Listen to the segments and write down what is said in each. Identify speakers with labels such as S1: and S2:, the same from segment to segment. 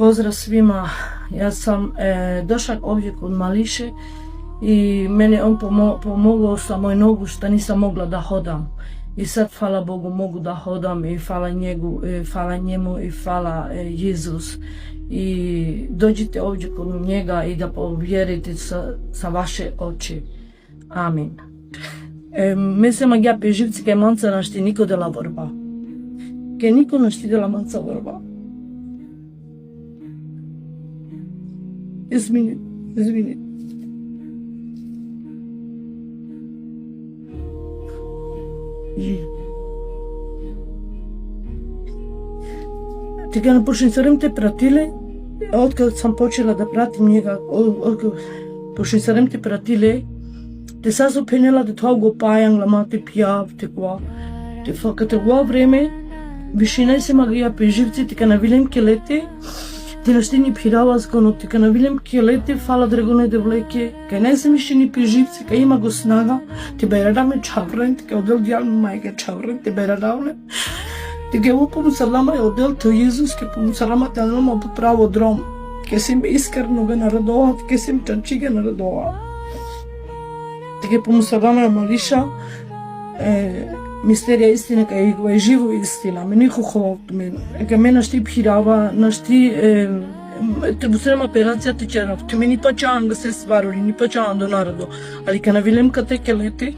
S1: Поздрав свима, јас сам дошак овде код Малише и мене он помогол со мој ногу што не сам могла да ходам. И сад, фала Богу, могу да ходам и фала njemu и фала Језус. И доđite овде код njega и да поверите со ваше очи. Амин. Ме се магја пеживци ке манца нашти нико дела борба. Ке нико нашти дела манца борба. Извини. Тега на почнецаремте пратиле, откад сам почела да пратим njega, почнецаремте пратиле, те са зопенела да тоа го пајан, лама те пијав, те коа. Те факате гоа време, вишина се магија пеживци, тека на Вилем келете, те нашти ни пирава згоно, тека на Вилем келете, фала драгоне девлеке, кај не се миши ни пеживци, кај има го снага, те берадаме чаврен, тека одел дјалме мајке чаврен, те берадавне. Тека во помусалама е одел то Језус, ке помусалама те нама по право дром, ке се ме искрено га нарадова, ке се ме чанчи га нарадова. Тека помусалама на Малиша, мистерија истина кај го е живо истина, ме нико ховот мен. Ека ме нашти пирава, нашти требусрема операцијата чернов. Те ме ни пачаан да се сварили, ни пачаан до народо. Али ка на Вилем кате келете,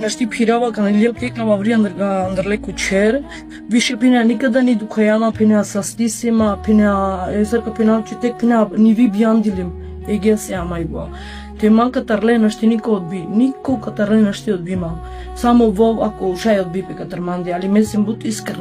S1: нашти пирава ка на Лијел тека во ври андерлеку чер, више пина никада ни дукајама, пина састисима, пина езерка пина читек, пина ни ви бијандилим, еге се амајгуа. Те манка тарле нашти нико одби, нико катарле нашти одбима. Само во ако шај одби пе катарманди, али ме сем бут искрено.